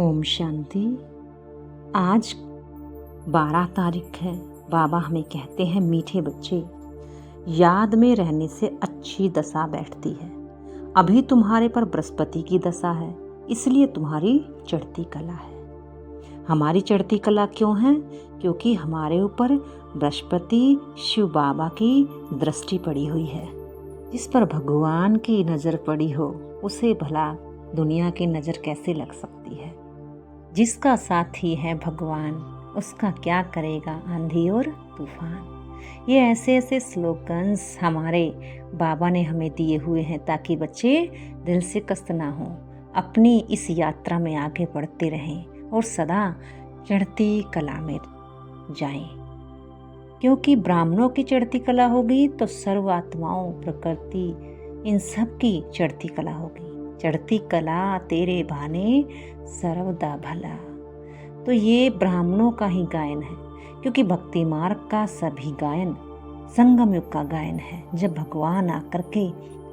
ओम शांति। आज 12 तारीख है। बाबा हमें कहते हैं, मीठे बच्चे, याद में रहने से अच्छी दशा बैठती है। अभी तुम्हारे पर बृहस्पति की दशा है, इसलिए तुम्हारी चढ़ती कला है। हमारी चढ़ती कला क्यों है? क्योंकि हमारे ऊपर बृहस्पति शिव बाबा की दृष्टि पड़ी हुई है। जिस पर भगवान की नज़र पड़ी हो, उसे भला दुनिया की नज़र कैसे लग सकती है? जिसका साथी है भगवान, उसका क्या करेगा आंधी और तूफान। ये ऐसे ऐसे स्लोगन्स हमारे बाबा ने हमें दिए हुए हैं ताकि बच्चे दिल से कष्ट ना हो, अपनी इस यात्रा में आगे बढ़ते रहें और सदा चढ़ती कला में जाएं। क्योंकि ब्राह्मणों की चढ़ती कला होगी तो सर्व आत्माओं, प्रकृति, इन सब की चढ़ती कला होगी। चढ़ती कला तेरे भाने सर्वदा भला। तो ये ब्राह्मणों का ही गायन है, क्योंकि भक्ति मार्ग का सभी गायन संगम युग का गायन है। जब भगवान आकर के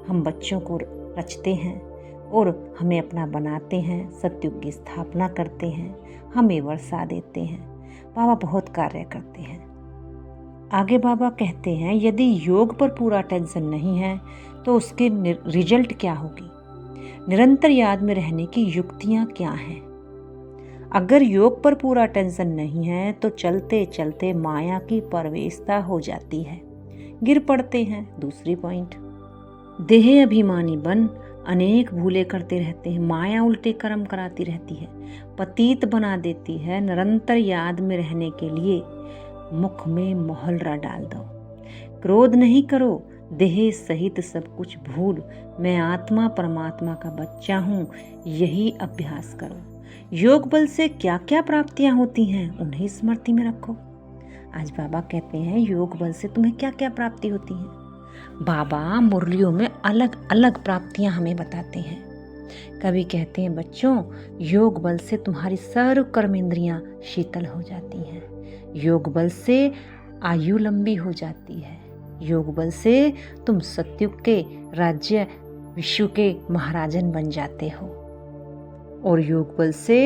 हम बच्चों को रचते हैं और हमें अपना बनाते हैं, सतयुग की स्थापना करते हैं, हमें वर्षा देते हैं। बाबा बहुत कार्य करते हैं। आगे बाबा कहते हैं, यदि योग पर पूरा टेंशन नहीं है तो उसके रिजल्ट क्या होगी? निरंतर याद में रहने की युक्तियां क्या हैं? अगर योग पर पूरा टेंशन नहीं है तो चलते चलते माया की प्रवेशता हो जाती है, गिर पड़ते हैं। दूसरी पॉइंट, देह अभिमानी बन अनेक भूले करते रहते हैं। माया उल्टे कर्म कराती रहती है, पतित बना देती है। निरंतर याद में रहने के लिए मुख में मोहलरा डाल दो। क्रोध नहीं करो, देह सहित सब कुछ भूल, मैं आत्मा परमात्मा का बच्चा हूँ, यही अभ्यास करो। योग बल से क्या क्या प्राप्तियां होती हैं, उन्हें स्मृति में रखो। आज बाबा कहते हैं, योग बल से तुम्हें क्या क्या प्राप्ति होती है। बाबा मुरलियों में अलग अलग प्राप्तियां हमें बताते हैं। कभी कहते हैं, बच्चों, योग बल से तुम्हारी सर्व कर्मेंद्रियां शीतल हो जाती हैं। योग बल से आयु लंबी हो जाती है। योग बल से तुम सतयुग के राज्य विश्व के महाराजन बन जाते हो और योग बल से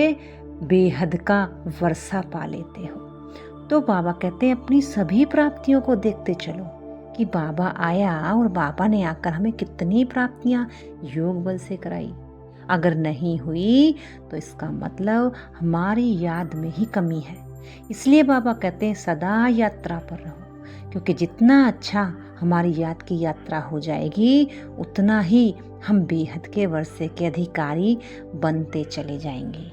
बेहद का वर्षा पा लेते हो। तो बाबा कहते हैं, अपनी सभी प्राप्तियों को देखते चलो कि बाबा आया और बाबा ने आकर हमें कितनी प्राप्तियां योग बल से कराई। अगर नहीं हुई तो इसका मतलब हमारी याद में ही कमी है। इसलिए बाबा कहते हैं, सदा यात्रा पर रहो, क्योंकि जितना अच्छा हमारी याद की यात्रा हो जाएगी, उतना ही हम बेहद के वर्षे के अधिकारी बनते चले जाएंगे।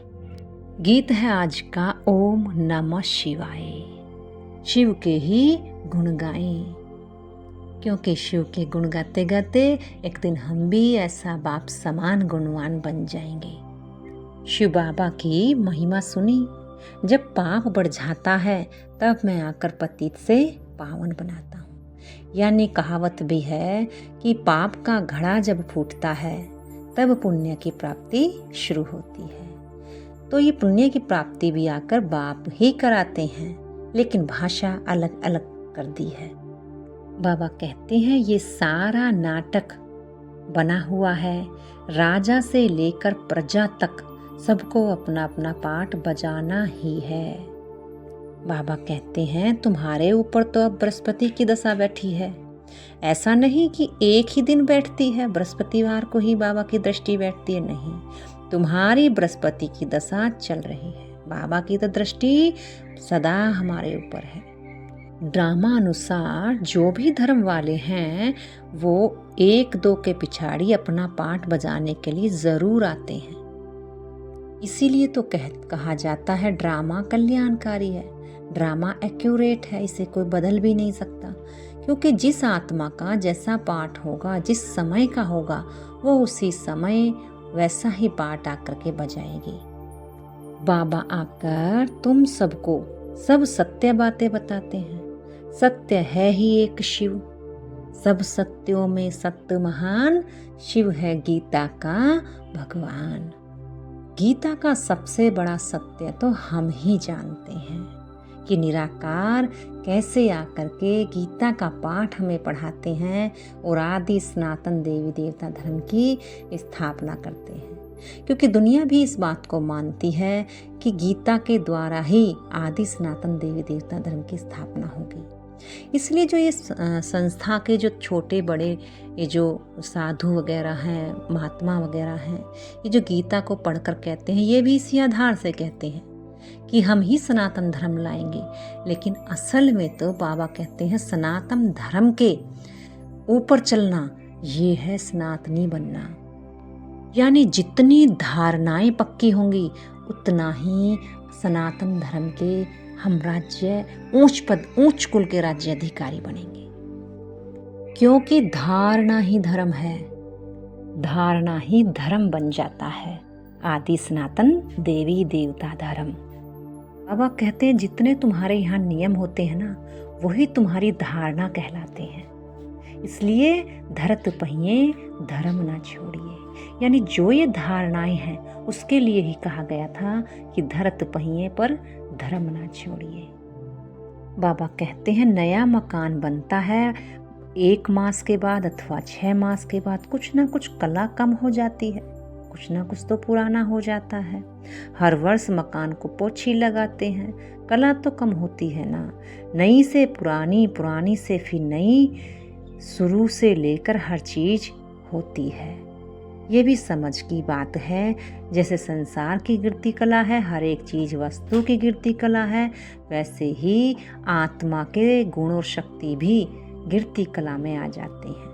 गीत है आज का, ओम नमः शिवाय। शिव के ही गुण गाएं, क्योंकि शिव के गुण गाते गाते एक दिन हम भी ऐसा बाप समान गुणवान बन जाएंगे। शिव बाबा की महिमा सुनी, जब पाप बढ़ जाता है तब मैं आकर पतित से पावन बनाता हूँ। यानी कहावत भी है कि पाप का घड़ा जब फूटता है तब पुण्य की प्राप्ति शुरू होती है। तो ये पुण्य की प्राप्ति भी आकर बाप ही कराते हैं, लेकिन भाषा अलग अलग कर दी है। बाबा कहते हैं, ये सारा नाटक बना हुआ है, राजा से लेकर प्रजा तक सबको अपना अपना पाठ बजाना ही है। बाबा कहते हैं, तुम्हारे ऊपर तो अब बृहस्पति की दशा बैठी है। ऐसा नहीं कि एक ही दिन बैठती है, बृहस्पतिवार को ही बाबा की दृष्टि बैठती है, नहीं। तुम्हारी बृहस्पति की दशा चल रही है। बाबा की तो दृष्टि सदा हमारे ऊपर है। ड्रामा अनुसार जो भी धर्म वाले हैं वो एक दो के पिछाड़ी अपना पाठ बजाने के लिए जरूर आते हैं। इसीलिए तो कहा जाता है, ड्रामा कल्याणकारी है, ड्रामा एक्यूरेट है, इसे कोई बदल भी नहीं सकता। क्योंकि जिस आत्मा का जैसा पाठ होगा, जिस समय का होगा, वो उसी समय वैसा ही पाठ आकर के बजाएगी। बाबा आकर तुम सबको सब सत्य बातें बताते हैं। सत्य है ही एक शिव, सब सत्यों में सत्य महान, शिव है गीता का भगवान। गीता का सबसे बड़ा सत्य तो हम ही जानते हैं कि निराकार कैसे आकर के गीता का पाठ हमें पढ़ाते हैं और आदि सनातन देवी देवता धर्म की स्थापना करते हैं। क्योंकि दुनिया भी इस बात को मानती है कि गीता के द्वारा ही आदि सनातन देवी देवता धर्म की स्थापना होगी। इसलिए जो ये संस्था के जो छोटे बड़े ये जो साधु वगैरह हैं, महात्मा वगैरह हैं, ये जो गीता को पढ़कर कहते हैं, ये भी इसी आधार से कहते हैं कि हम ही सनातन धर्म लाएंगे। लेकिन असल में तो बाबा कहते हैं सनातन धर्म के ऊपर चलना ये है सनातनी बनना। यानी जितनी धारणाएं पक्की होंगी उतना ही सनातन धर्म के हम राज्य ऊंच कुल के राज्य अधिकारी बनेंगे। क्योंकि धारणा ही धर्म है, धारणा ही धर्म बन जाता है। आदि सनातन देवी देवता धर्म। बाबा कहते हैं जितने तुम्हारे यहाँ नियम होते हैं ना, वही तुम्हारी धारणा कहलाते हैं। इसलिए धरत पहिए धर्म ना छोड़िए। यानी जो ये धारणाएं हैं उसके लिए ही कहा गया था कि धरत पहिए पर धर्म ना छोड़िए। बाबा कहते हैं नया मकान बनता है 1 मास के बाद अथवा 6 मास के बाद कुछ ना कुछ कला कम हो जाती है, कुछ ना कुछ तो पुराना हो जाता है। हर वर्ष मकान को पोछी लगाते हैं, कला तो कम होती है ना। नई से पुरानी, पुरानी से फिर नई, शुरू से लेकर हर चीज होती है। ये भी समझ की बात है। जैसे संसार की गिरती कला है, हर एक चीज वस्तु की गिरती कला है, वैसे ही आत्मा के गुण और शक्ति भी गिरती कला में आ जाते हैं।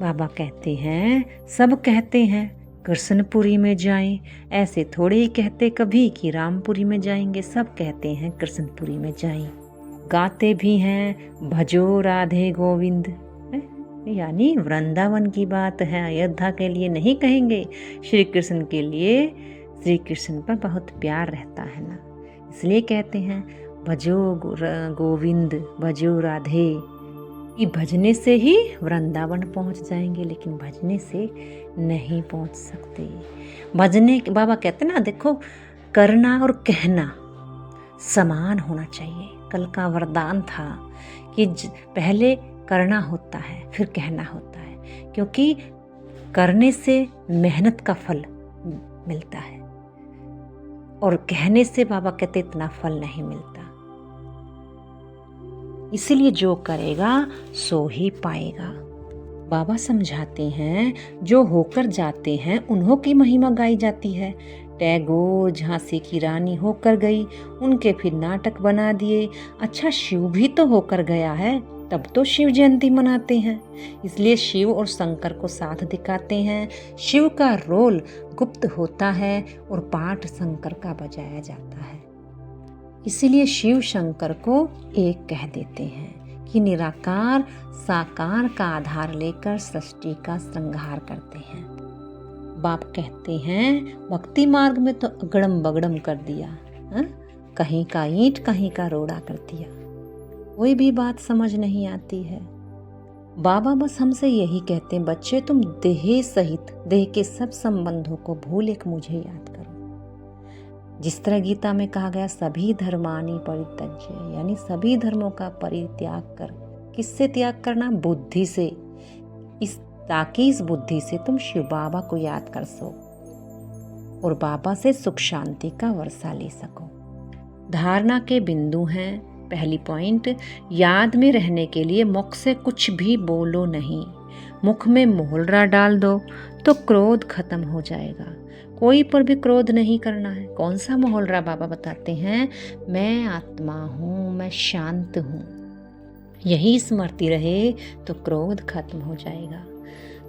बाबा कहते हैं सब कहते हैं कृष्णपुरी में जाएं, ऐसे थोड़े ही कहते कभी कि रामपुरी में जाएंगे। सब कहते हैं कृष्णपुरी में जाएं। गाते भी हैं भजो राधे गोविंद, यानी वृंदावन की बात है, अयोध्या के लिए नहीं कहेंगे। श्री कृष्ण के लिए श्री कृष्ण पर बहुत प्यार रहता है ना, इसलिए कहते हैं भजो गोविंद भजो राधे। ये भजने से ही वृंदावन पहुंच जाएंगे, लेकिन भजने से नहीं पहुंच सकते। भजने बाबा कहते ना, देखो करना और कहना समान होना चाहिए। कल का वरदान था कि पहले करना होता है फिर कहना होता है, क्योंकि करने से मेहनत का फल मिलता है और कहने से बाबा कहते इतना फल नहीं मिलता। इसीलिए जो करेगा सो ही पाएगा। बाबा समझाते हैं जो होकर जाते हैं उन्हों की महिमा गाई जाती है। टैगोर झांसी की रानी होकर गई, उनके फिर नाटक बना दिए। अच्छा शिव भी तो होकर गया है, तब तो शिव जयंती मनाते हैं। इसलिए शिव और शंकर को साथ दिखाते हैं। शिव का रोल गुप्त होता है और पाठ शंकर का बजाया जाता है। इसीलिए शिव शंकर को एक कह देते हैं कि निराकार साकार का आधार लेकर सृष्टि का श्रृंगार करते हैं। बाप कहते हैं भक्ति मार्ग में तो अगड़म बगड़म कर दिया, कहीं का ईंट कहीं का रोड़ा कर दिया, कोई भी बात समझ नहीं आती है। बाबा बस हमसे यही कहते हैं बच्चे तुम देह सहित देह के सब संबंधों को भूल एक मुझे याद करो। जिस तरह गीता में कहा गया सभी धर्मानि परित्यज्य, यानी सभी धर्मों का परित्याग कर। किससे त्याग करना? बुद्धि से। ताकि इस बुद्धि से तुम शिव बाबा को याद कर सो और बाबा से सुख शांति का वर्षा ले सको। धारणा के बिंदु हैं। पहली पॉइंट, याद में रहने के लिए मुख से कुछ भी बोलो नहीं। मुख में मोहलरा डाल दो तो क्रोध खत्म हो जाएगा। कोई पर भी क्रोध नहीं करना है। कौन सा मोहलरा? बाबा बताते हैं मैं आत्मा हूँ, मैं शांत हूँ। यही स्मृति रहे तो क्रोध खत्म हो जाएगा।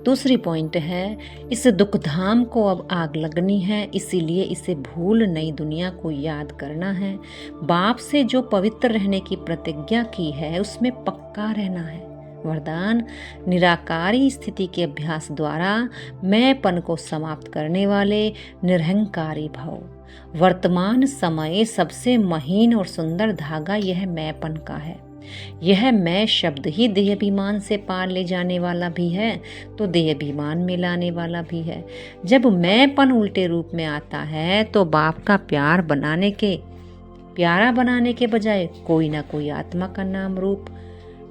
दूसरी पॉइंट है इस दुखधाम को अब आग लगनी है, इसीलिए इसे भूल नई दुनिया को याद करना है। बाप से जो पवित्र रहने की प्रतिज्ञा की है उसमें पक्का रहना है। वरदान, निराकारी स्थिति के अभ्यास द्वारा मैंपन को समाप्त करने वाले निरहंकारी भव। वर्तमान समय सबसे महीन और सुंदर धागा यह मैंपन का है। यह मैं शब्द ही देहाभिमान से पार ले जाने वाला भी है तो देहाभिमान में लाने वाला भी है। जब मैंपन उल्टे रूप में आता है तो बाप का प्यारा बनाने के बजाय कोई ना कोई आत्मा का नाम रूप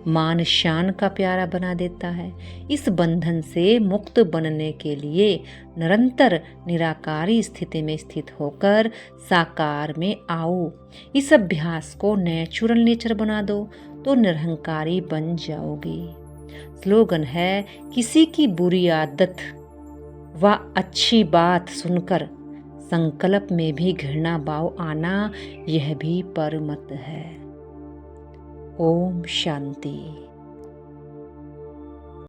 मान शान का प्यारा बना देता है। इस बंधन से मुक्त बनने के लिए निरंतर निराकारी स्थिति में स्थित होकर साकार में आओ। इस अभ्यास को नेचुरल नेचर बना दो तो निरहंकारी बन जाओगे। स्लोगन है, किसी की बुरी आदत व अच्छी बात सुनकर संकल्प में भी घृणा भाव आना, यह भी परमत है। ओम शांति।